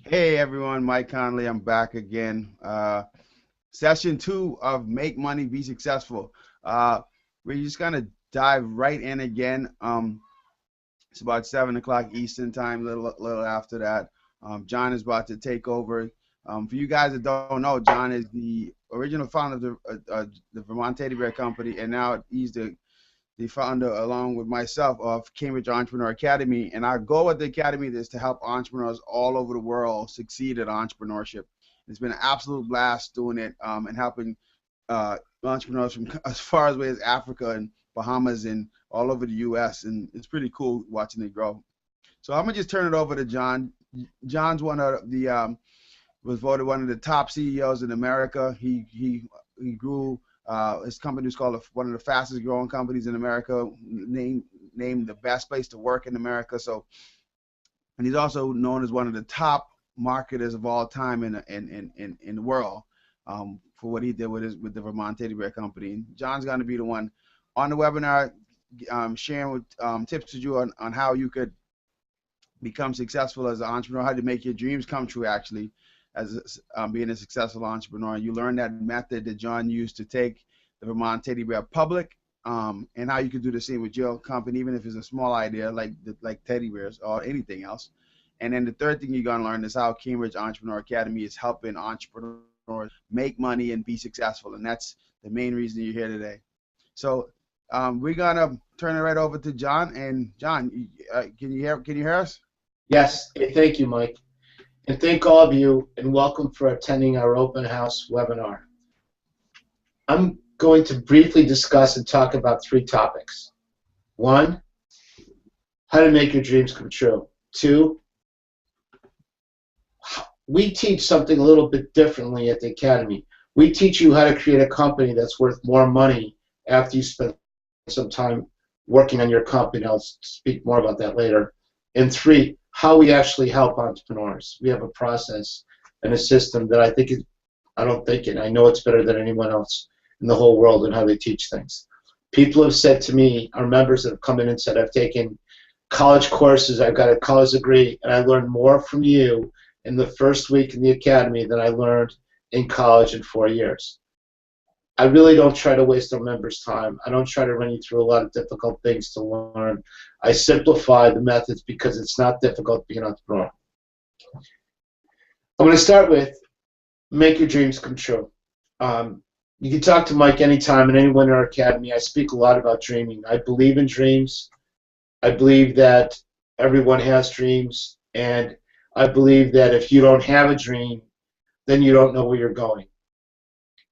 Hey everyone, Mike Conley. I'm back again. Session two of Make Money, Be Successful. Uh, we're just gonna dive right in again. It's about 7 o'clock Eastern time, little after that. John is about to take over. For you guys that don't know, John is the original founder of the Vermont Teddy Bear Company, and now he's the founder, along with myself, of Cambridge Entrepreneur Academy. And our goal at the academy is to help entrepreneurs all over the world succeed at entrepreneurship. It's been an absolute blast doing it and helping entrepreneurs from as far away as Africa and Bahamas and all over the U.S. And it's pretty cool watching it grow. So I'm gonna just turn it over to John. John's one of the was voted one of the top CEOs in America. He grew his company was called one of the fastest growing companies in America, named the best place to work in America. So, and he's also known as one of the top marketers of all time in the world for what he did with the Vermont Teddy Bear Company. And John's going to be the one on the webinar sharing with, tips with you on how you could become successful as an entrepreneur, how to make your dreams come true, actually, as being a successful entrepreneur. You learn that method that John used to take the Vermont Teddy Bear public, and how you can do the same with your company, even if it's a small idea like teddy bears or anything else. And then the third thing you're going to learn is how Cambridge Entrepreneur Academy is helping entrepreneurs make money and be successful, and that's the main reason you're here today. So we're gonna turn it right over to John. And John, can you hear us? Yes, thank you, Mike. And thank all of you, and welcome for attending our open house webinar. I'm going to briefly discuss and talk about three topics. One, how to make your dreams come true. Two, we teach something a little bit differently at the Academy. We teach you how to create a company that's worth more money after you spend some time working on your company. I'll speak more about that later. And three, how we actually help entrepreneurs. We have a process and a system that I know it's better than anyone else in the whole world in how they teach things. People have said to me, our members that have come in and said, I've taken college courses, I've got a college degree, and I learned more from you in the first week in the academy than I learned in college in 4 years. I really don't try to waste our members' time. I don't try to run you through a lot of difficult things to learn. I simplify the methods because it's not difficult being an entrepreneur. I'm going to start with make your dreams come true. You can talk to Mike anytime and anyone in our academy. I speak a lot about dreaming. I believe in dreams. I believe that everyone has dreams. And I believe that if you don't have a dream, then you don't know where you're going.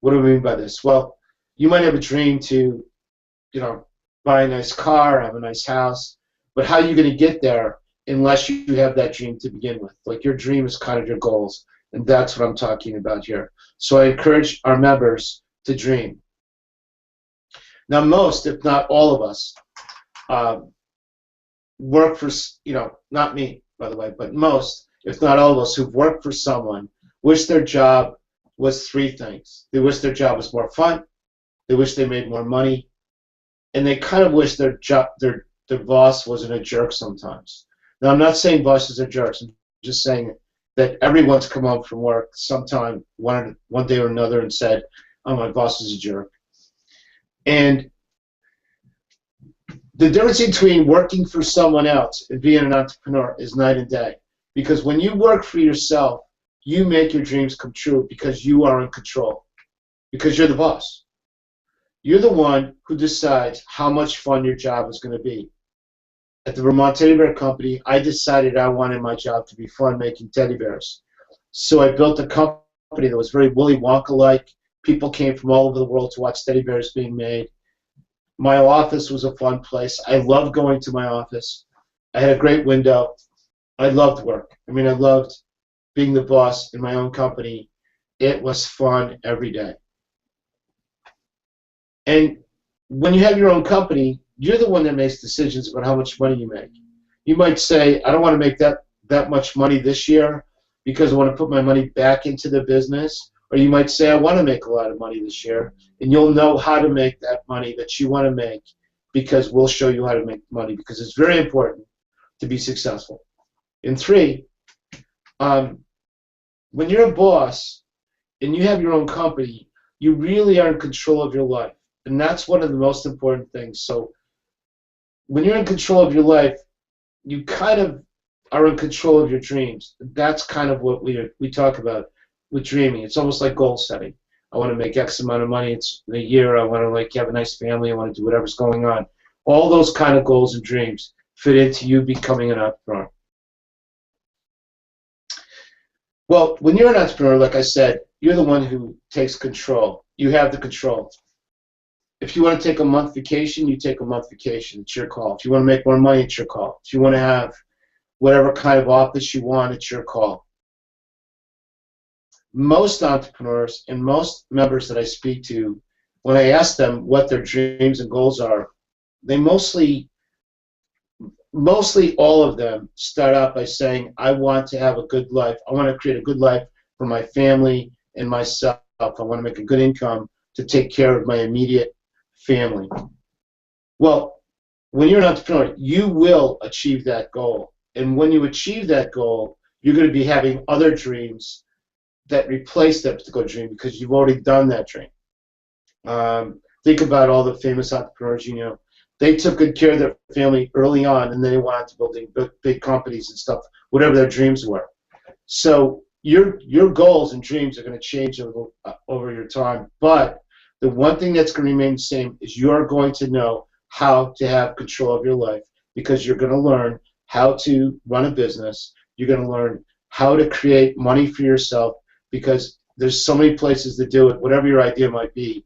What do I mean by this? Well, you might have a dream to, buy a nice car, have a nice house, but how are you going to get there unless you have that dream to begin with? Like, your dream is kind of your goals, and that's what I'm talking about here. So I encourage our members to dream. Now, most, if not all of us, work for, not me, by the way, but most, if not all of us who've worked for someone, wish their job was three things. They wish their job was more fun, they wish they made more money, and they kind of wish their boss wasn't a jerk sometimes. Now, I'm not saying bosses are jerks. I'm just saying that everyone's come home from work sometime, one day or another, and said, oh, my boss is a jerk. And the difference between working for someone else and being an entrepreneur is night and day. Because when you work for yourself, you make your dreams come true because you are in control, because you're the boss. You're the one who decides how much fun your job is going to be. At the Vermont Teddy Bear Company, I decided I wanted my job to be fun making teddy bears. So I built a company that was very Willy Wonka-like. People came from all over the world to watch teddy bears being made. My office was a fun place. I loved going to my office. I had a great window. I loved work. I loved being the boss in my own company. It was fun every day. And when you have your own company, you're the one that makes decisions about how much money you make. You might say, I don't want to make that much money this year because I want to put my money back into the business. Or you might say, I want to make a lot of money this year. And you'll know how to make that money that you want to make because we'll show you how to make money, because it's very important to be successful. And three, Um, when you're a boss and you have your own company, you really are in control of your life. And that's one of the most important things. So when you're in control of your life, you kind of are in control of your dreams. That's kind of what we talk about with dreaming. It's almost like goal setting. I want to make X amount of money. It's in a year. I want to like have a nice family. I want to do whatever's going on. All those kind of goals and dreams fit into you becoming an entrepreneur. Well, when you're an entrepreneur, like I said, you're the one who takes control. You have the control. If you want to take a month vacation, you take a month vacation. It's your call. If you want to make more money, it's your call. If you want to have whatever kind of office you want, it's your call. Most entrepreneurs and most members that I speak to, when I ask them what their dreams and goals are, they mostly all of them start out by saying, I want to have a good life. I want to create a good life for my family and myself. I want to make a good income to take care of my immediate family. Well, when you're an entrepreneur, you will achieve that goal. And when you achieve that goal, you're going to be having other dreams that replace that particular dream because you've already done that dream. Think about all the famous entrepreneurs you know. They took good care of their family early on, and then they went on to building big companies and stuff, whatever their dreams were. So your goals and dreams are going to change over your time, but the one thing that's going to remain the same is you're going to know how to have control of your life because you're going to learn how to run a business. You're going to learn how to create money for yourself because there's so many places to do it, whatever your idea might be.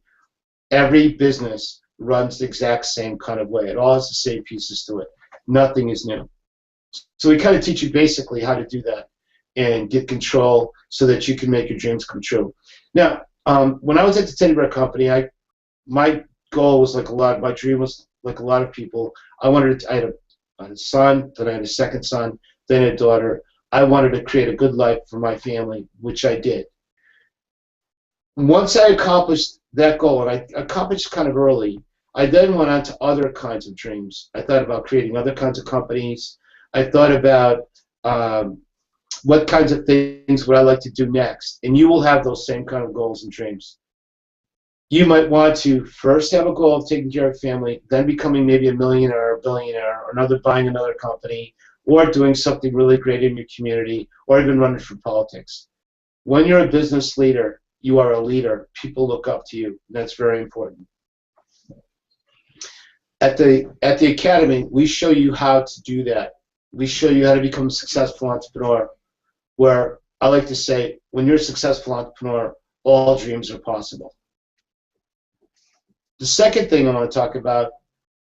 Every business runs the exact same kind of way. It all has the same pieces to it. Nothing is new. So we kind of teach you basically how to do that and get control so that you can make your dreams come true. Now, when I was at the Teddy Bear Company, my goal was my dream was like a lot of people. I had a son, then I had a second son, then a daughter. I wanted to create a good life for my family, which I did. Once I accomplished that goal, and I accomplished kind of early, I then went on to other kinds of dreams. I thought about creating other kinds of companies. I thought about what kinds of things would I like to do next. And you will have those same kind of goals and dreams. You might want to first have a goal of taking care of family, then becoming maybe a millionaire or a billionaire, or buying another company, or doing something really great in your community, or even running for politics. When you're a business leader, you are a leader. People look up to you. That's very important. At the Academy, we show you how to do that. We show you how to become a successful entrepreneur, where I like to say, when you're a successful entrepreneur, all dreams are possible. The second thing I want to talk about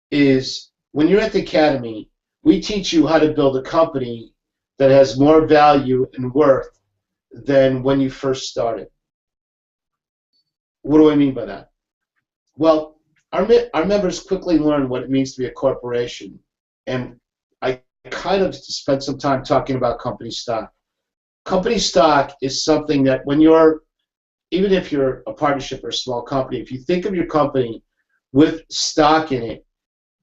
is when you're at the Academy, we teach you how to build a company that has more value and worth than when you first started. What do I mean by that? Well, our members quickly learn what it means to be a corporation, and I kind of spent some time talking about company stock. Company stock is something that even if you're a partnership or a small company, if you think of your company with stock in it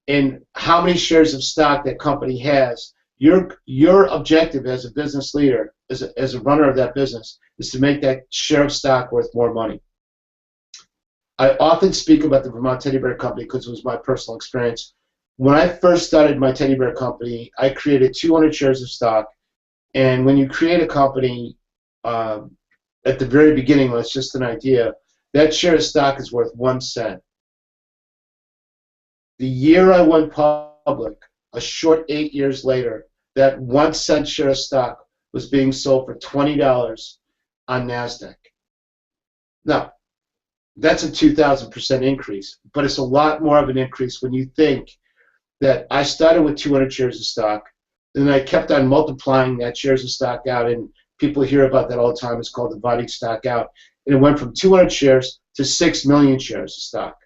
and how many shares of stock that company has, your objective as a business leader, as a runner of that business, is to make that share of stock worth more money. I often speak about the Vermont Teddy Bear Company because it was my personal experience. When I first started my Teddy Bear Company, I created 200 shares of stock. And when you create a company at the very beginning, when it's just an idea, that share of stock is worth 1 cent. The year I went public, a short 8 years later, that 1 cent share of stock was being sold for $20 on NASDAQ. Now, that's a 2,000% increase, but it's a lot more of an increase when you think that I started with 200 shares of stock, and I kept on multiplying that shares of stock out, and people hear about that all the time. It's called dividing stock out. And it went from 200 shares to 6 million shares of stock.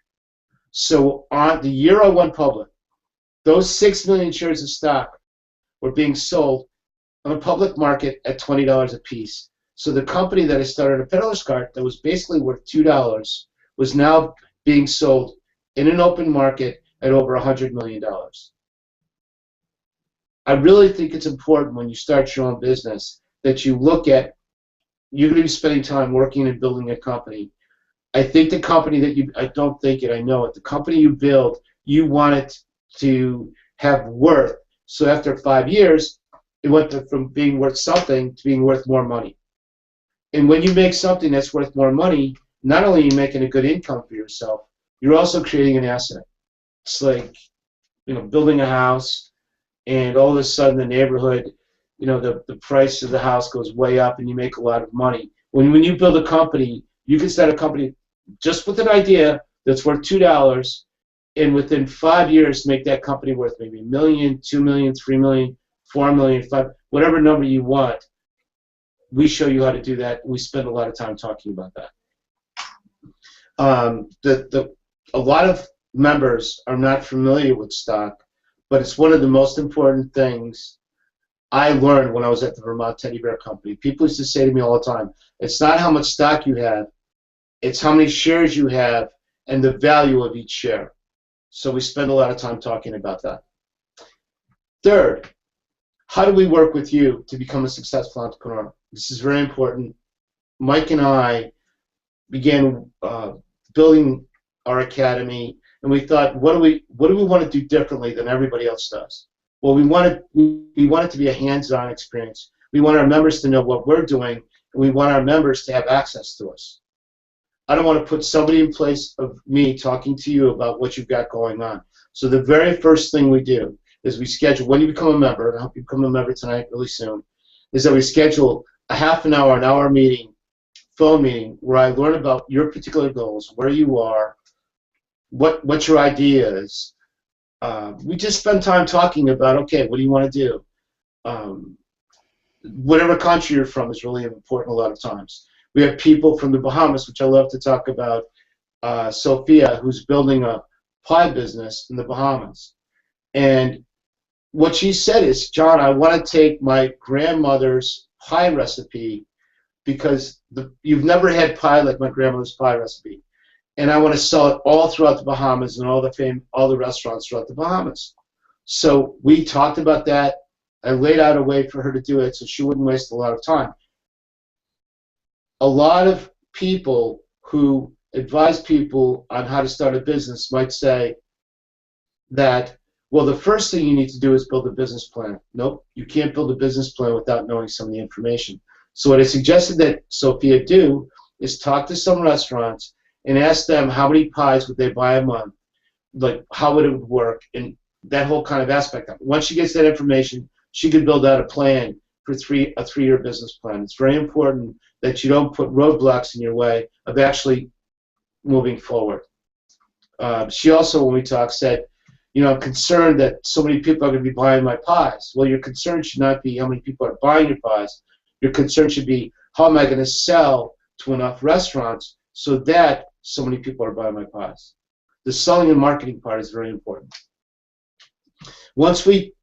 So on the year I went public, those 6 million shares of stock were being sold on the public market at $20 a piece. So the company that I started, a peddler's cart that was basically worth $2, was now being sold in an open market at over $100 million. I really think it's important when you start your own business that you look at, you're going to be spending time working and building a company. I think the company that you, I don't think it, I know it, the company you build, you want it to have worth. So after 5 years, it went from being worth something to being worth more money. And when you make something that's worth more money, not only are you making a good income for yourself, you're also creating an asset. It's like, building a house, and all of a sudden the neighborhood, the price of the house goes way up and you make a lot of money. When you build a company, you can start a company just with an idea that's worth $2, and within 5 years make that company worth maybe $1 million, $2 million, $3 million, $4 million, whatever number you want. We show you how to do that. We spend a lot of time talking about that. A lot of members are not familiar with stock, but it's one of the most important things I learned when I was at the Vermont Teddy Bear Company. People used to say to me all the time, it's not how much stock you have, it's how many shares you have and the value of each share. So we spend a lot of time talking about that. Third, how do we work with you to become a successful entrepreneur? This is very important. Mike and I began building our academy, and we thought, what do we want to do differently than everybody else does? Well, we want it to be a hands-on experience. We want our members to know what we're doing, and we want our members to have access to us. I don't want to put somebody in place of me talking to you about what you've got going on. So the very first thing we do is we schedule, when you become a member, and I hope you become a member tonight really soon, is that we schedule a half an hour meeting, phone meeting, where I learn about your particular goals, where you are, what your idea is. We just spend time talking about, okay, what do you want to do? Whatever country you're from is really important a lot of times. We have people from the Bahamas, which I love to talk about, Sophia, who's building a pie business in the Bahamas. And what she said is, John, I want to take my grandmother's pie recipe, because you've never had pie like my grandmother's pie recipe, and I want to sell it all throughout the Bahamas and all the restaurants throughout the Bahamas. So we talked about that. I laid out a way for her to do it so she wouldn't waste a lot of time. A lot of people who advise people on how to start a business might say that, well, the first thing you need to do is build a business plan. Nope, you can't build a business plan without knowing some of the information. So what I suggested that Sophia do is talk to some restaurants and ask them how many pies would they buy a month, like how would it work, and that whole kind of aspect of it. Once she gets that information, she could build out a plan for a 3-year business plan. It's very important that you don't put roadblocks in your way of actually moving forward. She also, when we talked, said, I'm concerned that so many people are going to be buying my pies. Well, your concern should not be how many people are buying your pies. Your concern should be, how am I going to sell to enough restaurants so that so many people are buying my pies? The selling and marketing part is very important. Once we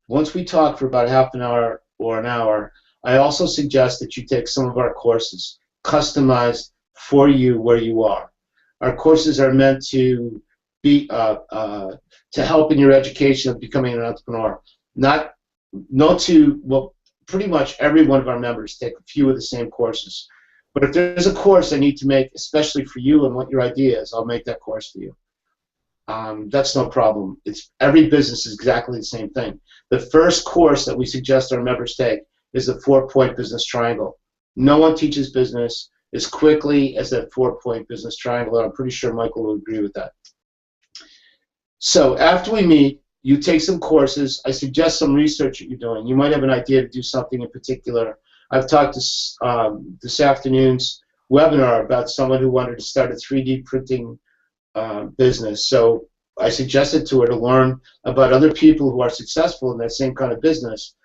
talk for about half an hour or an hour, I also suggest that you take some of our courses, customized for you where you are. Our courses are meant to be to help in your education of becoming an entrepreneur. Pretty much every one of our members take a few of the same courses. But if there's a course I need to make, especially for you and what your idea is, I'll make that course for you. That's no problem. Every business is exactly the same thing. The first course that we suggest our members take is the 4-point business triangle. No one teaches business as quickly as that 4-point business triangle, and I'm pretty sure Michael will agree with that. So after we meet, you take some courses. I suggest some research that you're doing. You might have an idea to do something in particular. I've talked to this afternoon's webinar about someone who wanted to start a 3D printing business. So I suggested to her to learn about other people who are successful in that same kind of business.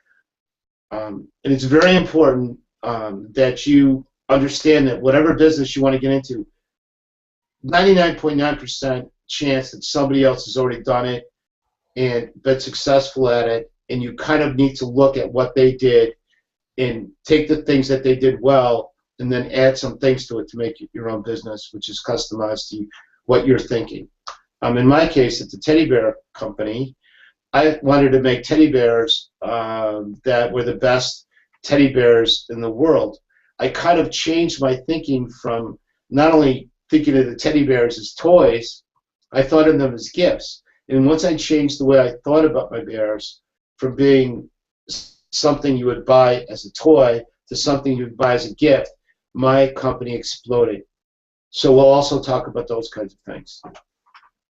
And it's very important that you understand that whatever business you want to get into, 99.9% chance that somebody else has already done it and been successful at it, and you kind of need to look at what they did and take the things that they did well and then add some things to it to make it your own business, which is customized to what you're thinking. In my case, at the Teddy Bear Company, I wanted to make teddy bears that were the best teddy bears in the world, I kind of changed my thinking from not only thinking of the teddy bears as toys, I thought of them as gifts. And once I changed the way I thought about my bears from being something you would buy as a toy to something you would buy as a gift, my company exploded. So we'll also talk about those kinds of things.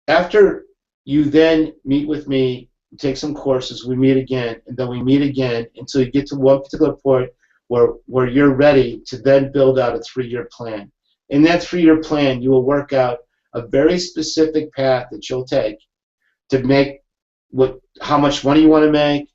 After you then meet with me, take some courses, we meet again, and then we meet again until you get to one particular point where you're ready to then build out a 3-year plan. In that 3-year plan, you will work out a very specific path that you'll take to make how much money you want to make.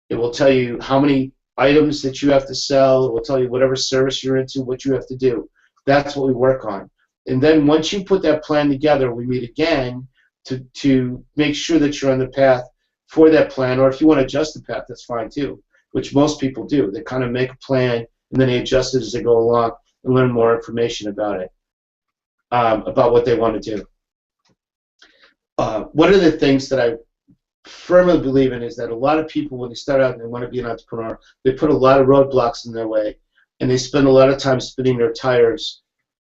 It will tell you how many items that you have to sell. It will tell you whatever service you're into, what you have to do. That's what we work on. And then once you put that plan together, we meet again to make sure that you're on the path for that plan. Or if you want to adjust the path, that's fine too, which most people do. They kind of make a plan and then they adjust it as they go along and learn more information about it, about what they want to do. One of the things that I firmly believe in is that a lot of people, when they start out and they want to be an entrepreneur, they put a lot of roadblocks in their way, and they spend a lot of time spinning their tires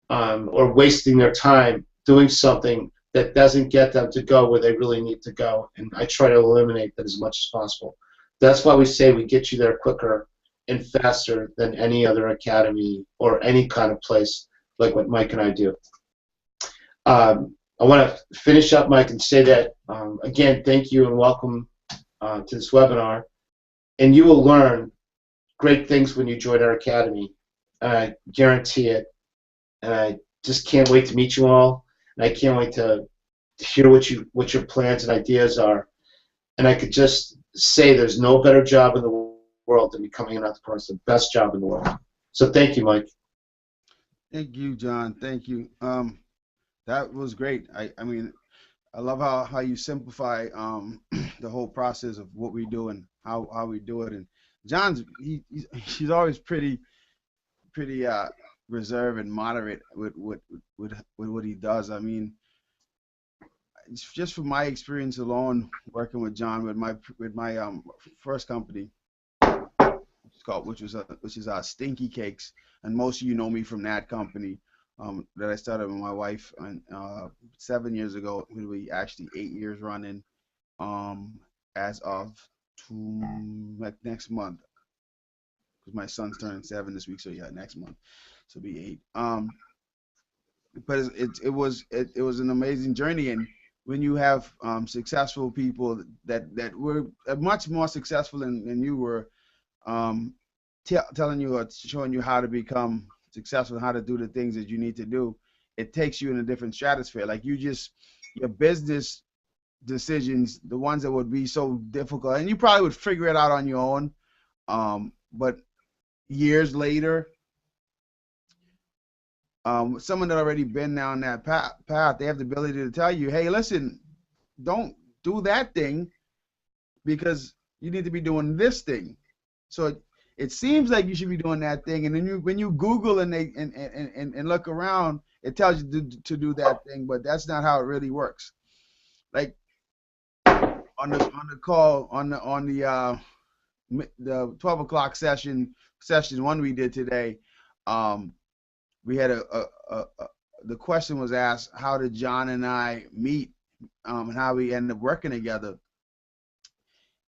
or wasting their time doing something that doesn't get them to go where they really need to go. And I try to eliminate that as much as possible. That's why we say we get you there quicker and faster than any other academy or any kind of place like what Mike and I do. I want to finish up, Mike, and say that, again, thank you and welcome to this webinar. And you will learn great things when you join our academy. I guarantee it. And I just can't wait to meet you all. And I can't wait to hear what your plans and ideas are. And I could just say there's no better job in the world than becoming an entrepreneur. It's the best job in the world. So thank you, Mike. Thank you, John. Thank you. That was great. I mean, I love how you simplify the whole process of what we do and how we do it. And John's he's always pretty reserved and moderate with what he does. I mean, it's just from my experience alone working with John with my first company, which is Stinky Cakes, and most of you know me from that company. That I started with my wife 7 years ago. It'll be actually 8 years running as of next month, because my son's turning 7 this week, so yeah, next month, so it'll be 8. But it was an amazing journey, and when you have successful people that were much more successful than you were, telling you or showing you how to become successful, how to do the things that you need to do, it takes you in a different stratosphere. Like your business decisions, the ones that would be so difficult, and you probably would figure it out on your own, but years later, someone that already been down that path, they have the ability to tell you, hey, listen, don't do that thing because you need to be doing this thing. So it seems like you should be doing that thing, and then when you Google and look around, it tells you to do that thing, but that's not how it really works. Like on the call on the 12 o'clock session one we did today, we had the question was asked, how did John and I meet, and how we ended up working together.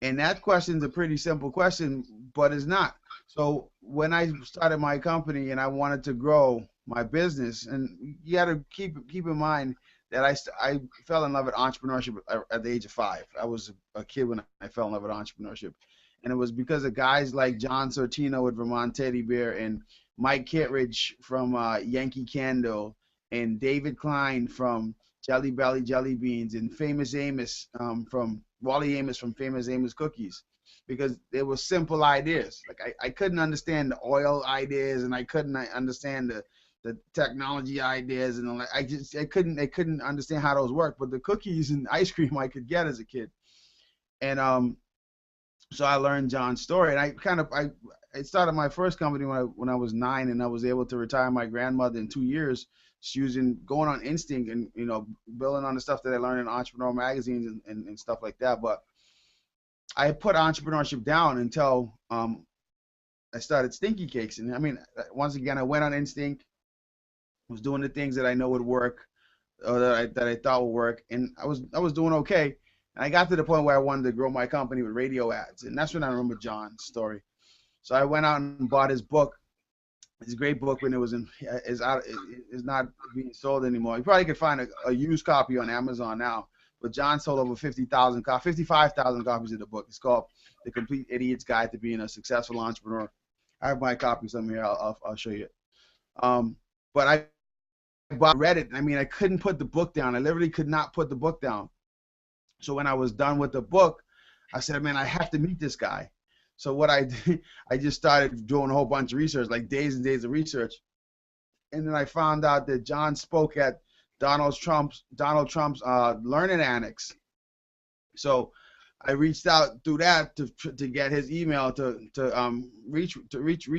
And that question's a pretty simple question, but it's not. So when I started my company and I wanted to grow my business, and you got to keep in mind that I fell in love with entrepreneurship at the age of 5. I was a kid when I fell in love with entrepreneurship, and it was because of guys like John Sortino with Vermont Teddy Bear, and Mike Kittredge from Yankee Candle, and David Klein from Jelly Belly Jelly Beans, and Famous Amos from Wally Amos from Famous Amos Cookies, because they were simple ideas. Like I couldn't understand the oil ideas, and I couldn't understand the technology ideas, and I couldn't understand how those work. But the cookies and ice cream I could get as a kid, and so I learned John's story, and I started my first company when I was 9, and I was able to retire my grandmother in 2 years, just going on instinct and building on the stuff that I learned in entrepreneur magazines and stuff like that. But I put entrepreneurship down until I started Stinky Cakes, and I mean, once again, I went on instinct, was doing the things that I know would work, or that I thought would work, and I was doing okay. And I got to the point where I wanted to grow my company with radio ads, and that's when I remember John's story. So I went out and bought his book. It's a great book when it was in is not being sold anymore. You probably could find a used copy on Amazon now. But John sold over 55,000 copies of the book. It's called The Complete Idiot's Guide to Being a Successful Entrepreneur. I have my copy somewhere. I'll show you. But I read it. I mean, I couldn't put the book down. I literally could not put the book down. So when I was done with the book, I said, man, I have to meet this guy. So what I did, I just started doing a whole bunch of research, like days and days of research. And then I found out that John spoke at Donald Trump's Learning Annex. So I reached out through that to get his email to reach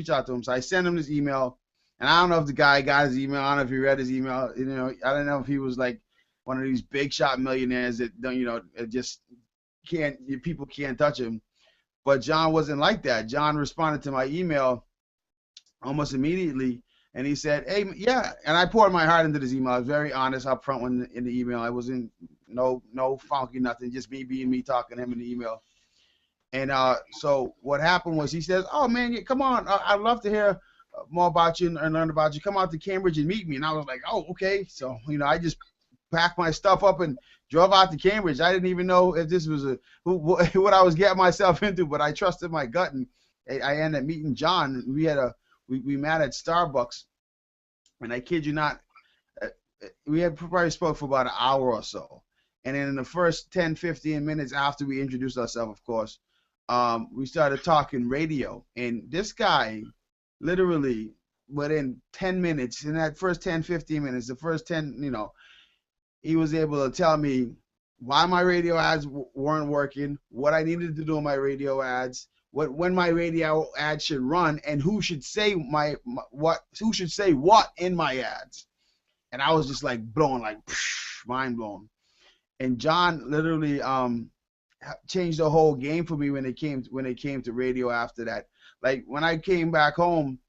out to him. So I sent him this email, and I don't know if the guy got his email. I don't know if he read his email. You know, I don't know if he was like one of these big shot millionaires that don't, you know, just people can't touch him. But John wasn't like that. John responded to my email almost immediately, and he said, "Hey, yeah." And I poured my heart into this email. I was very honest up front in the email. I wasn't no funky nothing, just me being me, talking to him in the email. And so what happened was he says, "Oh man, come on, I'd love to hear more about you and learn about you. Come out to Cambridge and meet me." And I was like, "Oh, okay." So I just packed my stuff up and drove out to Cambridge. I didn't even know if this was what I was getting myself into, but I trusted my gut, and I ended up meeting John. We met at Starbucks, and I kid you not, we had probably spoke for about an hour or so. And then in the first 10, 15 minutes after we introduced ourselves, of course, we started talking radio. And this guy, literally, within 10 minutes, in that first 10, 15 minutes, the first 10, he was able to tell me why my radio ads weren't working, what I needed to do in my radio ads, when my radio ad should run, and who should say what in my ads. And I was just like blown, like mind blown. And John literally changed the whole game for me when it came to radio after that. Like when I came back home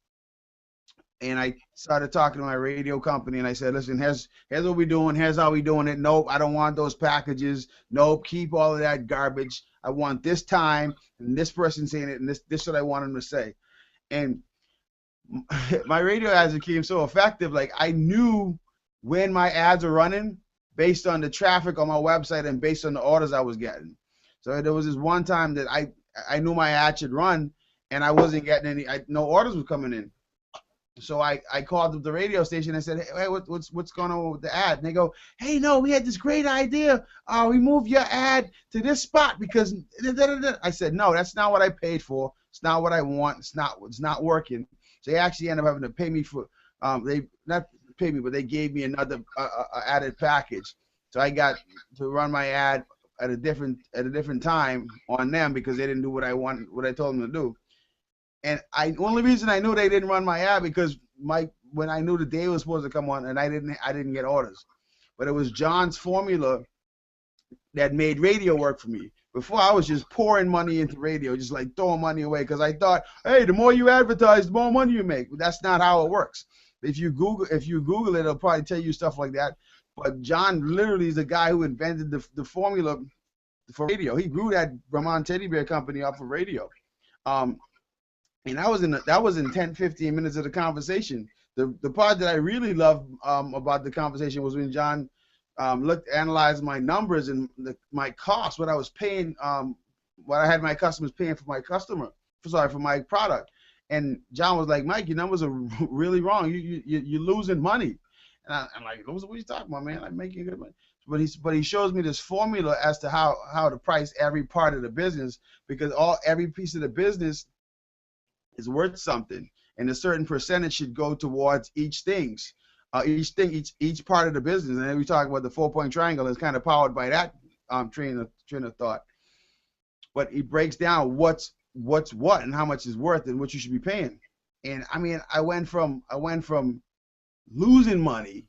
and I started talking to my radio company, and I said, "Listen, here's what we're doing. Here's how we doing it. Nope, I don't want those packages. Nope, keep all of that garbage. I want this time and this person saying it, and this is what I want them to say." And my radio ads became so effective. Like I knew when my ads were running based on the traffic on my website and based on the orders I was getting. So there was this one time that I knew my ad should run, and I wasn't getting no orders were coming in. So I called up the radio station and said, "Hey, what's going on with the ad?" And they go, "Hey, no, we had this great idea. We moved your ad to this spot because I said, "No, that's not what I paid for. It's not what I want. It's not working." So they actually ended up having to pay me for they not pay me, but they gave me another added package. So I got to run my ad at a different time on them because they didn't do what I told them to do. And only reason I knew they didn't run my ad because when I knew the day was supposed to come on, and I didn't get orders. But it was John's formula that made radio work for me. Before I was just pouring money into radio, just like throwing money away because I thought, hey, the more you advertise, the more money you make. But that's not how it works. If you Google it, it'll probably tell you stuff like that. But John literally is the guy who invented the formula for radio. He grew that Vermont Teddy Bear Company off of radio. And that was in 10, 15 minutes of the conversation. The part that I really loved about the conversation was when John analyzed my numbers and my costs, what I was paying, what I had my customers paying for my product. And John was like, "Mike, your numbers are really wrong. You're losing money." And I'm like, "What are you talking about, man? I'm making good money." But he shows me this formula as to how to price every part of the business, because every piece of the business is worth something, and a certain percentage should go towards each part of the business. And then we talk about the 4-point triangle is kind of powered by that train of thought. But he breaks down what's what and how much is worth and what you should be paying. And I mean, I went from losing money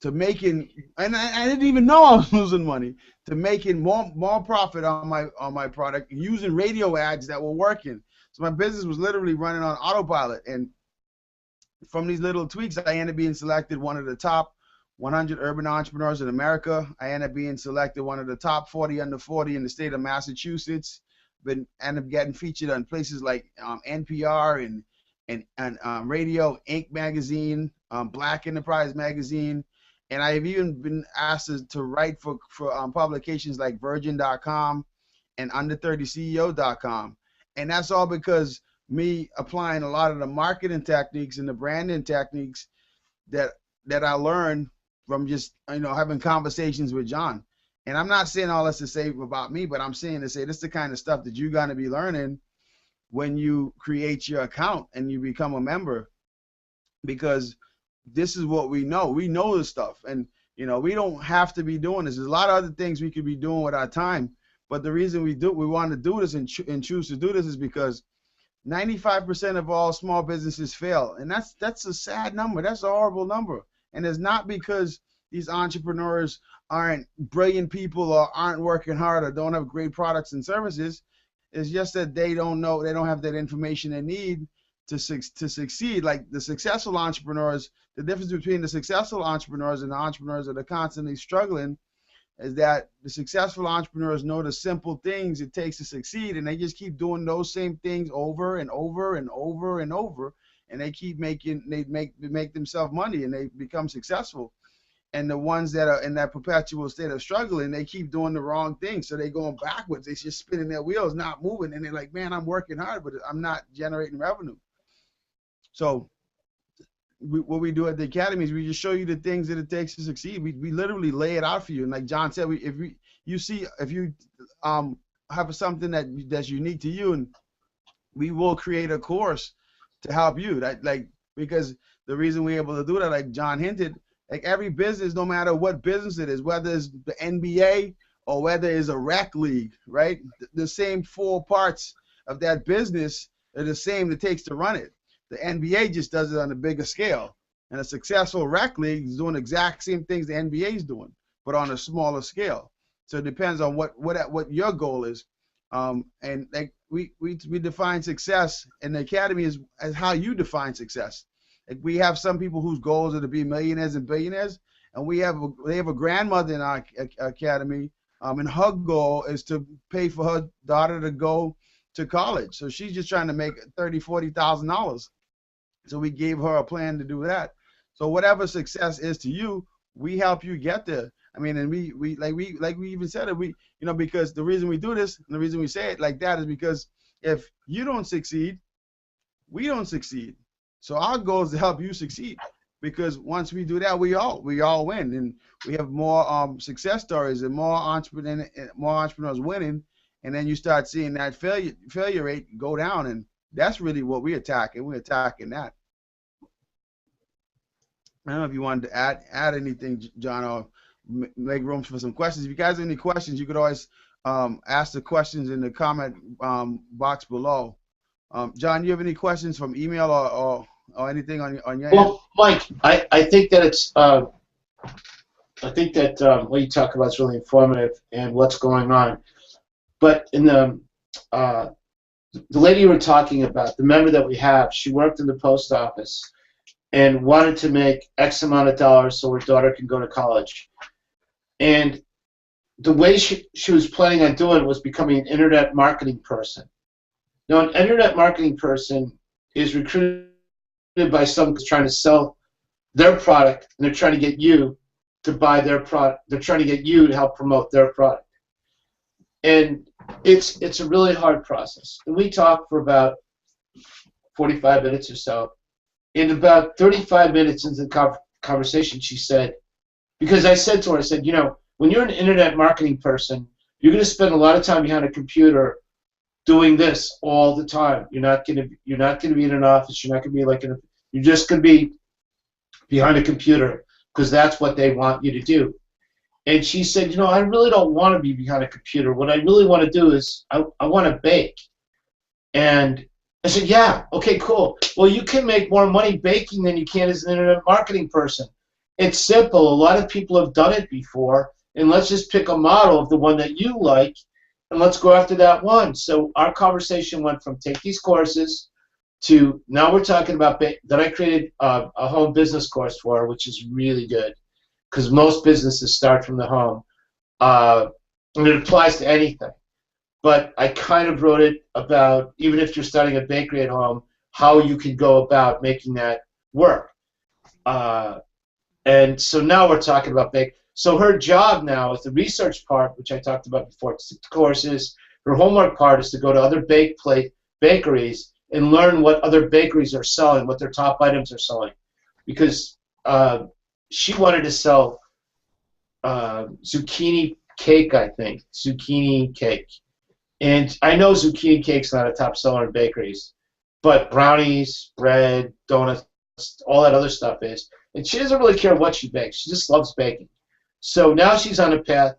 to making, and I didn't even know I was losing money, to making more profit on my product using radio ads that were working. So my business was literally running on autopilot. And from these little tweaks, I ended up being selected one of the top 100 urban entrepreneurs in America. I ended up being selected one of the top 40 under 40 in the state of Massachusetts. Ended up getting featured on places like NPR and Radio Inc. magazine, Black Enterprise magazine, and I've even been asked to write for publications like Virgin.com and Under30CEO.com, and that's all because me applying a lot of the marketing techniques and the branding techniques that I learned from just having conversations with John. And I'm not saying all this to say about me, but I'm saying to say this is the kind of stuff that you're going to be learning when you create your account and you become a member, because this is what we know. We know this stuff, and we don't have to be doing this. There's a lot of other things we could be doing with our time, but the reason we want to do this and choose to do this is because 95% of all small businesses fail, and that's a sad number. That's a horrible number, and it's not because these entrepreneurs aren't brilliant people or aren't working hard or don't have great products and services. It's just that they don't know, they don't have that information they need to succeed. Like the successful entrepreneurs, the difference between the successful entrepreneurs and the entrepreneurs that are constantly struggling is that the successful entrepreneurs know the simple things it takes to succeed, and they just keep doing those same things over and over and over and over, and they make themselves money and they become successful. And the ones that are in that perpetual state of struggling, they keep doing the wrong thing, so they're going backwards. They're just spinning their wheels, not moving, and they're like, man, I'm working hard, but I'm not generating revenue. So what we do at the academy is we just show you the things that it takes to succeed. We literally lay it out for you. And like John said, if you have something that's unique to you, and we will create a course to help you. Because the reason we're able to do that, like John hinted, like every business, no matter what business it is, whether it's the NBA or whether it's a rec league, right? The same 4 parts of that business are the same it takes to run it. The NBA just does it on a bigger scale, and a successful rec league is doing the exact same things the NBA is doing, but on a smaller scale. So it depends on what your goal is. And like we define success in the academy as how you define success. Like we have some people whose goals are to be millionaires and billionaires, and they have a grandmother in our academy, and her goal is to pay for her daughter to go to college. So she's just trying to make $30,000-$40,000. So we gave her a plan to do that. So whatever success is to you, we help you get there. I mean, and we even said it. Because the reason we do this and the reason we say it like that is because if you don't succeed, we don't succeed. So our goal is to help you succeed, because once we do that, we all win, and we have more success stories and more entrepreneurs winning, and then you start seeing that failure rate go down, and that's really what we're attacking. We're attacking that. I don't know if you wanted to add anything, John, or make room for some questions. If you guys have any questions, you could always ask the questions in the comment box below. John, you have any questions from email or anything on your end? Well, Mike, I think that it's what you talk about is really informative and what's going on. But in the lady you were talking about, the member that we have, she worked in the post office and wanted to make X amount of dollars so her daughter can go to college. And the way she was planning on doing it was becoming an internet marketing person. Now, an internet marketing person is recruited by someone who's trying to sell their product, and they're trying to get you to buy their product. They're trying to get you to help promote their product. And it's a really hard process. And we talked for about 45 minutes or so. In about 35 minutes into the conversation, she said, because I said to her, I said, when you're an internet marketing person, you're going to spend a lot of time behind a computer doing this all the time. You're not going to be in an office. You're not going to be you're just going to be behind a computer, because that's what they want you to do. And she said, I really don't want to be behind a computer. What I really want to do is I want to bake. And I said, yeah, okay, cool. Well, you can make more money baking than you can as an internet marketing person. It's simple. A lot of people have done it before, and let's just pick a model of the one that you like, and let's go after that one. So our conversation went from take these courses to now we're talking about that I created a home business course for, which is really good because most businesses start from the home, and it applies to anything. But I kind of wrote it about, even if you're starting a bakery at home, how you can go about making that work. And so now we're talking about bake. So her job now is the research part, which I talked about before, courses. Her homework part is to go to other bakeries and learn what other bakeries are selling, what their top items are selling. Because she wanted to sell zucchini cake, I think, zucchini cake. And I know zucchini cake's not a top seller in bakeries, but brownies, bread, donuts, all that other stuff is. And she doesn't really care what she bakes. She just loves baking. So now she's on a path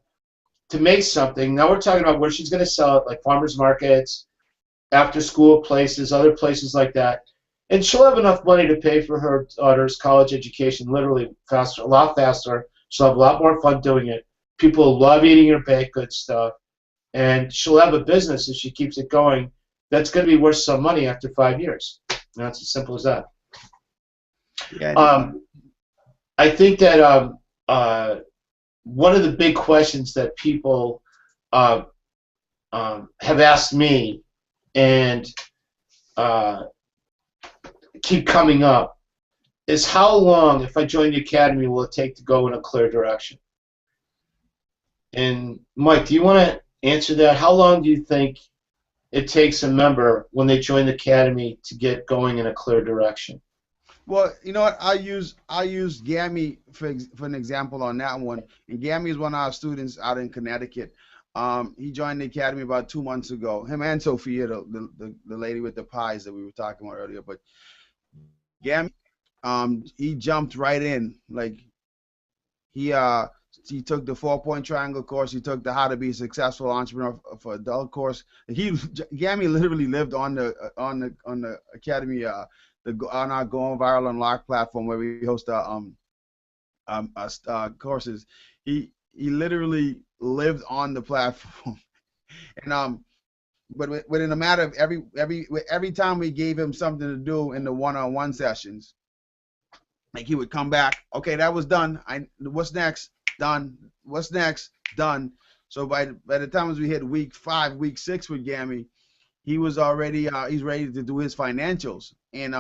to make something. Now we're talking about where she's going to sell it, like farmers markets, after-school places, other places like that. And she'll have enough money to pay for her daughter's college education literally faster, a lot faster. She'll have a lot more fun doing it. People love eating her baked goods stuff. And she'll have a business if she keeps it going that's going to be worth some money after 5 years. And that's as simple as that. Yeah. I think that one of the big questions that people have asked me and keep coming up is how long, if I join the academy, will it take to go in a clear direction? And Mike, do you want to answer that? How long do you think it takes a member when they join the academy to get going in a clear direction? Well, you know what? I use Gammy for an example on that one. And Gammy is one of our students out in Connecticut. He joined the academy about 2 months ago. Him and Sophia, the lady with the pies that we were talking about earlier. But Gammy, he jumped right in. Like he took the 4-point triangle course. He took the How to Be a Successful Entrepreneur for Adult course. Gammy literally lived on the academy. On our Going Viral Unlocked platform where we host courses, he literally lived on the platform, and but within a matter of every time we gave him something to do in the one-on-one sessions, like he would come back, okay, that was done. What's next? Done. What's next? Done. So by the time we hit week 5, week 6 with Gammy, he was already he's ready to do his financials, and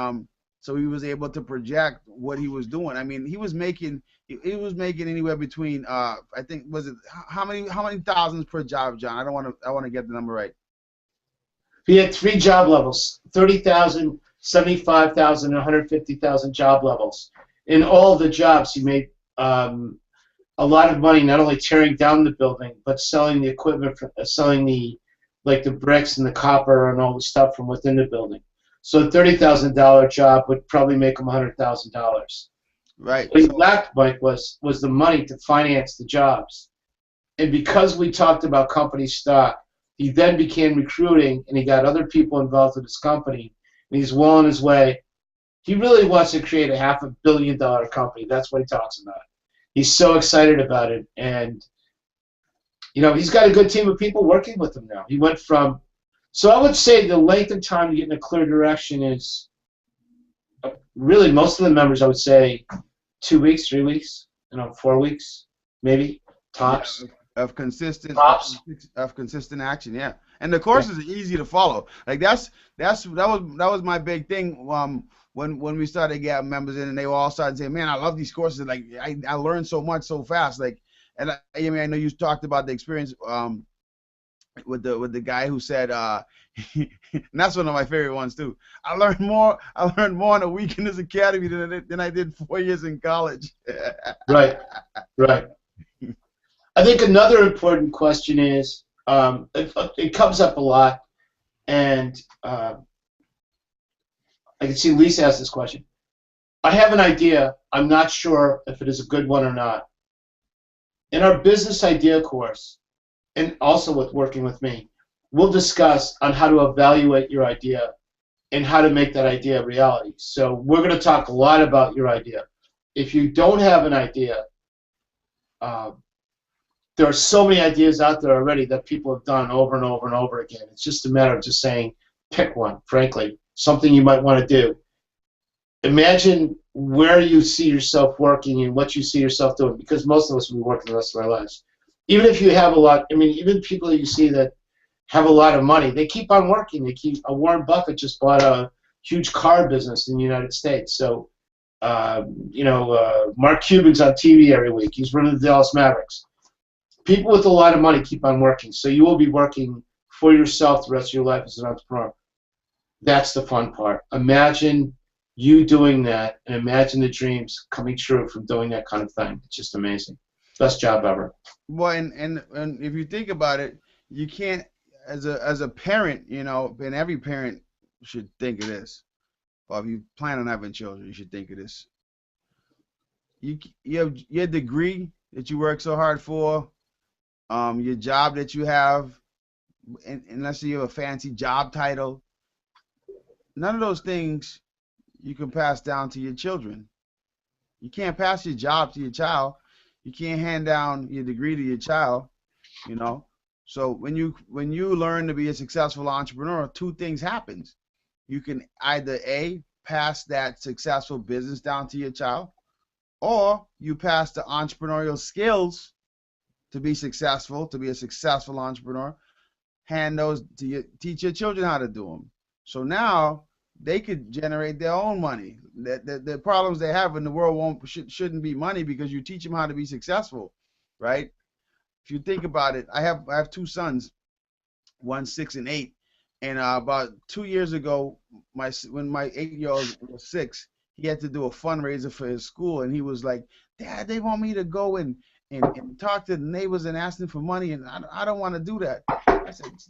so he was able to project what he was doing. I mean, he was making anywhere between I think, was it how many thousands per job, John? I want to get the number right. He had 3 job levels: 30,000, 75,000, and 150,000 job levels. In all the jobs, he made a lot of money, not only tearing down the building, but selling the equipment, selling the bricks and the copper and all the stuff from within the building. So a $30,000 job would probably make him $100,000. Right. What he lacked, Mike, was the money to finance the jobs. And because we talked about company stock, he then began recruiting, and he got other people involved with his company, and he's well on his way. He really wants to create a $500 million company. That's what he talks about. He's so excited about it, and he's got a good team of people working with him now. He went from, so I would say the length of time to get in a clear direction is really most of the members, I would say 2 weeks, 3 weeks, 4 weeks, maybe tops. Yeah, of consistent action, yeah. And the courses are easy to follow. Like that was my big thing. When we started getting members in, and they all started saying, "Man, I love these courses. Like I learned so much so fast." Like, and I know you talked about the experience with the guy who said, and that's one of my favorite ones too. I learned more in a week in this academy than I did 4 years in college. Right. I think another important question is, it comes up a lot, and I can see Lisa asked this question. I have an idea. I'm not sure if it is a good one or not. In our business idea course, and also with working with me, we'll discuss on how to evaluate your idea and how to make that idea a reality. So we're going to talk a lot about your idea. If you don't have an idea, there are so many ideas out there already that people have done over and over and over again. It's just a matter of just saying, pick one, frankly, something you might want to do. Imagine where you see yourself working and what you see yourself doing, because most of us will be working the rest of our lives. Even if you have a lot, I mean, even people that you see that have a lot of money, they keep on working. Warren Buffett just bought a huge car business in the United States. So, Mark Cuban's on TV every week. He's running the Dallas Mavericks. People with a lot of money keep on working. So you will be working for yourself the rest of your life as an entrepreneur. That's the fun part. Imagine you doing that, and imagine the dreams coming true from doing that kind of thing. It's just amazing. Best job ever. Well, and if you think about it, you can't, as a parent, and every parent should think of this. Well, if you plan on having children, you should think of this. You have your degree that you work so hard for, your job that you have, and let's say you have a fancy job title. None of those things you can pass down to your children. You can't pass your job to your child. You can't hand down your degree to your child, So when you learn to be a successful entrepreneur, two things happens. You can either A, pass that successful business down to your child, or you pass the entrepreneurial skills to be successful, to be a successful entrepreneur, hand those to teach your children how to do them. So now they could generate their own money. The problems they have in the world shouldn't be money, because you teach them how to be successful, right? If you think about it, I have two sons, 1, 6, and 8, and about 2 years ago, when my 8-year-old was 6, he had to do a fundraiser for his school, and he was like, "Dad, they want me to go and talk to the neighbors and ask them for money, and I don't want to do that."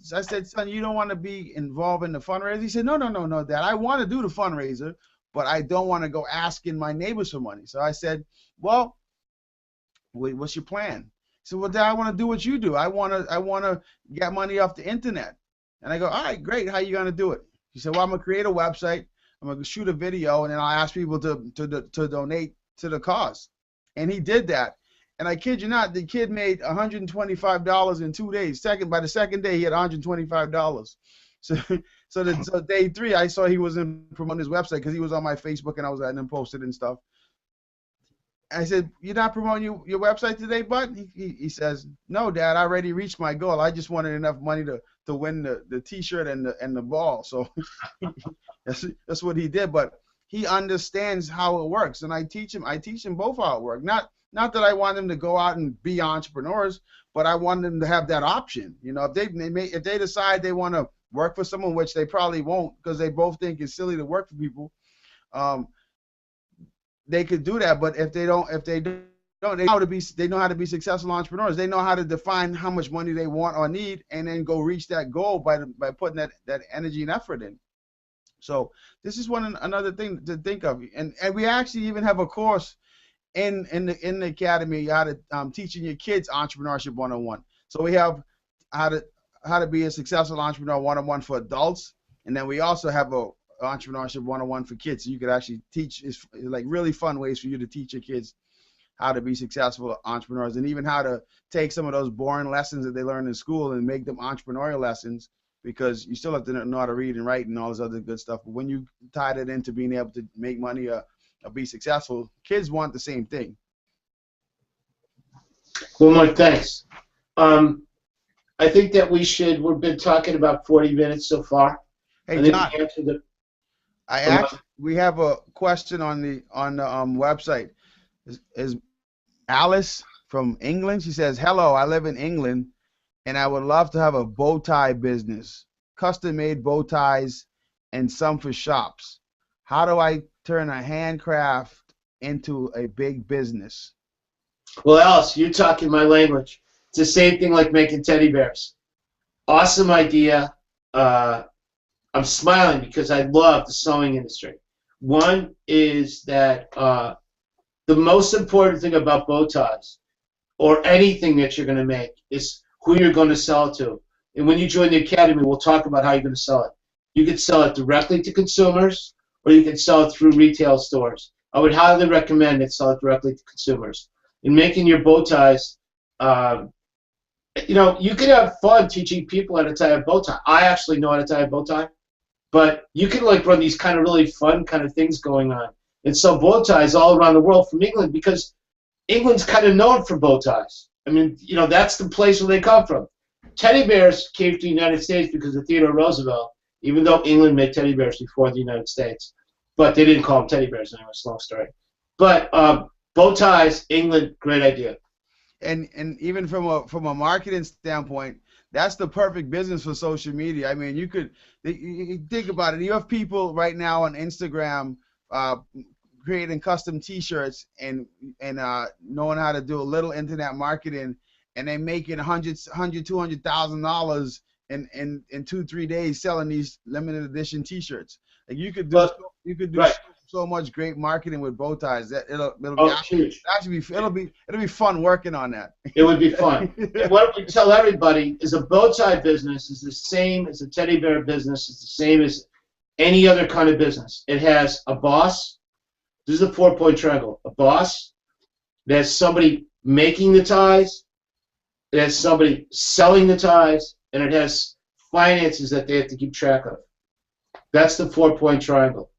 I said, "Son, you don't want to be involved in the fundraiser?" He said, No, Dad. I want to do the fundraiser, but I don't want to go asking my neighbors for money. So I said, "Well, what's your plan?" He said, "Well, Dad, I want to do what you do. I want to get money off the internet." And I go, "All right, great. How you going to do it?" He said, "Well, I'm going to create a website. I'm going to shoot a video, and then I'll ask people to donate to the cause." And he did that. And I kid you not, the kid made $125 in 2 days. By the second day, he had $125. So day 3, I saw he was promoting his website, because he was on my Facebook, and I was letting him post it and stuff. I said, "You're not promoting your website today, bud?" He says, "No, Dad, I already reached my goal. I just wanted enough money to win the T-shirt and the ball." So that's what he did. But he understands how it works, and I teach him both how it works. Not that I want them to go out and be entrepreneurs, but I want them to have that option. If they decide they want to work for someone, which they probably won't, because they both think it's silly to work for people, they could do that. But if they don't, they know how to be successful entrepreneurs. They know how to define how much money they want or need, and then go reach that goal by putting that energy and effort in. So this is another thing to think of, and we actually even have a course in the academy, how to teaching your kids entrepreneurship 101. So we have how to be a successful entrepreneur 101 for adults, and then we also have a entrepreneurship 101 for kids. So you could actually teach, it's like really fun ways for you to teach your kids how to be successful entrepreneurs, and even how to take some of those boring lessons that they learn in school and make them entrepreneurial lessons, because you still have to know how to read and write and all this other good stuff. But when you tie it into being able to make money or be successful, kids want the same thing. Well, Mike, thanks. I think that we've been talking about 40 minutes so far. Hey, John, we have a question on the website. Is Alice from England? She says, "Hello, I live in England, and I would love to have a bow tie business, custom-made bow ties, and some for shops. How do I turn a handcraft into a big business?" Well, Alice, you're talking my language. It's the same thing like making teddy bears. Awesome idea. I'm smiling because I love the sewing industry. One is that the most important thing about bow ties, or anything that you're going to make, is who you're going to sell it to. And when you join the academy, we'll talk about how you're going to sell it. You can sell it directly to consumers, or you can sell it through retail stores. I would highly recommend it sell it directly to consumers. In making your bow ties, You can have fun teaching people how to tie a bow tie. I actually know how to tie a bow tie, but you can like run these kind of really fun kind of things going on and sell bow ties all around the world from England because England's kind of known for bow ties. I mean, that's the place where they come from. Teddy bears came to the United States because of Theodore Roosevelt, even though England made teddy bears before the United States. But they didn't call them teddy bears anyway, it's a long story. But bow ties, England, great idea. And even from a marketing standpoint, that's the perfect business for social media. I mean, you think about it. You have people right now on Instagram uh, creating custom T-shirts and knowing how to do a little internet marketing, and they making $200,000 in 2 3 days selling these limited edition T-shirts. Like But you could do right, so much great marketing with bow ties that oh, huge. it'll be fun working on that. It would be fun. And what we tell everybody is a bow tie business is the same as a teddy bear business. It's the same as any other kind of business. It has a boss. This is a 4-point triangle. A boss. It has somebody making the ties. It has somebody selling the ties. And it has finances that they have to keep track of. That's the 4-point triangle.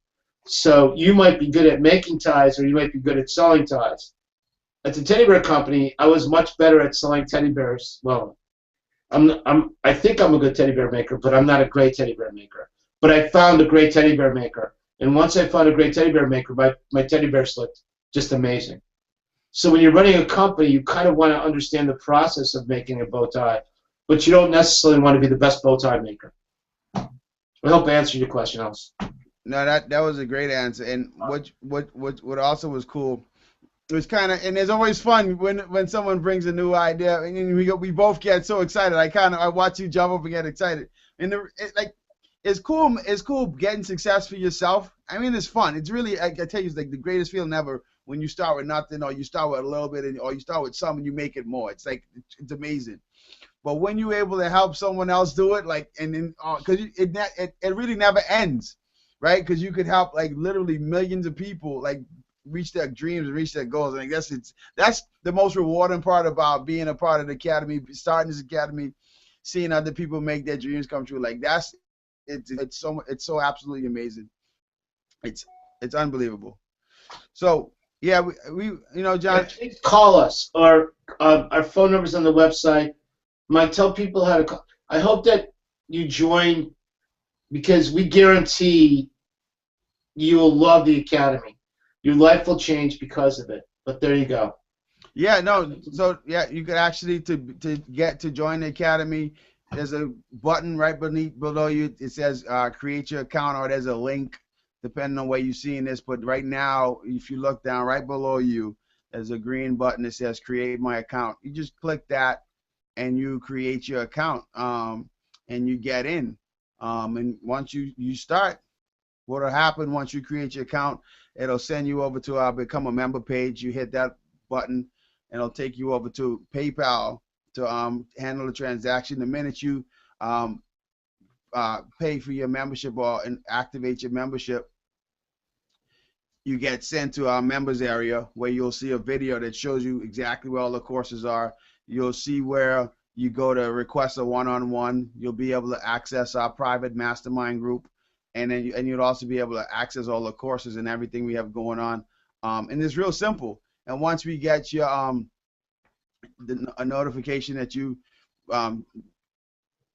So you might be good at making ties or you might be good at selling ties. At the Teddy Bear Company, I was much better at selling teddy bears. Well, I think I'm a good teddy bear maker, but I'm not a great teddy bear maker. But I found a great teddy bear maker. And once I found a great teddy bear maker, my teddy bears looked just amazing. So when you're running a company, you kind of want to understand the process of making a bow tie, but you don't necessarily want to be the best bow tie maker. I hope I answered your question, Alice. No, that was a great answer. And what also was cool, it was kind of, and it's always fun when someone brings a new idea and we both get so excited. I watch you jump up and get excited. And it's cool getting success for yourself. I mean, it's fun. It's really, I tell you, it's like the greatest feeling ever when you start with nothing, or you start with a little bit, or you start with some and you make it more. It's like it's amazing. But when you're able to help someone else do it, like, and then because it really never ends, right? Because you could help like literally millions of people like reach their dreams and reach their goals. And I guess that's the most rewarding part about being a part of the academy, starting this academy, seeing other people make their dreams come true. Like it's so absolutely amazing. It's unbelievable. So yeah, John. Please call us, or our phone number's on the website. Might tell people how to call. I hope that you join because we guarantee you will love the academy. Your life will change because of it. But there you go. Yeah, no. So yeah, you could actually to join the academy. There's a button right below you. It says create your account, or there's a link depending on where you're seeing this. But right now, if you look down right below you, there's a green button that says create my account. You just click that and you create your account, and you get in. And once you start, what'll happen once you create your account, it'll send you over to our become a member page. You hit that button and it'll take you over to PayPal to handle the transaction. The minute you pay for your membership and activate your membership, you get sent to our members area where you'll see a video that shows you exactly where all the courses are. You'll see where you go to request a one-on-one. You'll be able to access our private mastermind group, and then you'll also be able to access all the courses and everything we have going on. And it's real simple. And once we get you a notification that you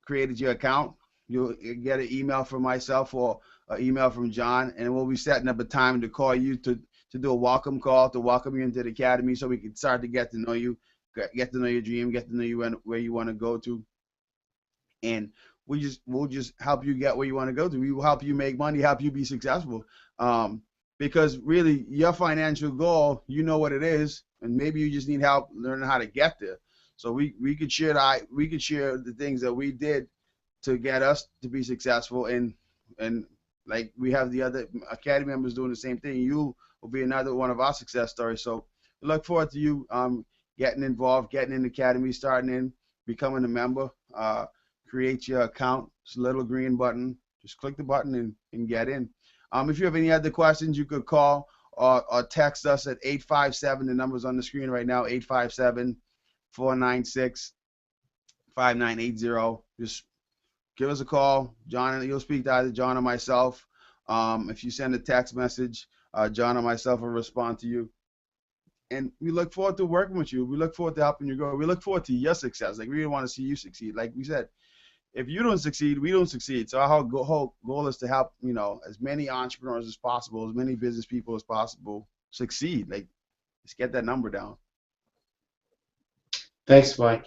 created your account, you'll get an email from myself or an email from John, and we'll be setting up a time to call you to do a welcome call to welcome you into the academy, so we can start to get to know you, get to know your dream, get to know you where you want to go to, and we'll just help you get where you want to go to. We will help you make money, help you be successful. Because really, your financial goal, you know what it is, and maybe you just need help learning how to get there. So we could share the things that we did to get us to be successful, and like we have the other academy members doing the same thing. You will be another one of our success stories. So we look forward to you getting involved, getting in the academy, starting in, becoming a member. Create your account. It's a little green button. Just click the button and get in. If you have any other questions, you could call or text us at 857. The number's on the screen right now, 857-496-8255. 5980. Just give us a call. John, you'll speak to either John or myself. If you send a text message, John or myself will respond to you. And we look forward to working with you. We look forward to helping you grow. We look forward to your success. Like, we really want to see you succeed. Like we said, if you don't succeed, we don't succeed. So our whole goal is to help, as many entrepreneurs as possible, as many business people as possible succeed. Like, let's get that number down. Thanks, Mike.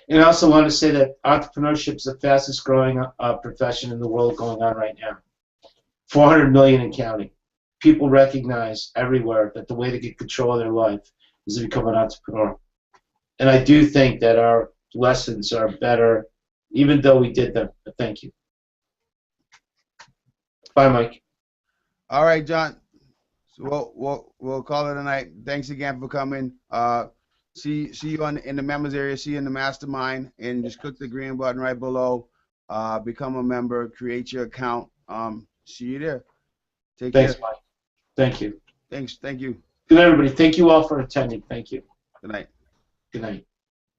And I also want to say that entrepreneurship is the fastest growing profession in the world going on right now. 400 million and counting. People recognize everywhere that the way to get control of their life is to become an entrepreneur. And I do think that our lessons are better, even though we did them. But thank you. Bye, Mike. All right, John. So we'll call it a night. Thanks again for coming. See you in the members area. See you in the mastermind, and just click the green button right below. Become a member. Create your account. See you there. Take care. Thanks, Mike. Thank you. Thanks. Thank you. Good night, everybody. Thank you all for attending. Thank you. Good night. Good night.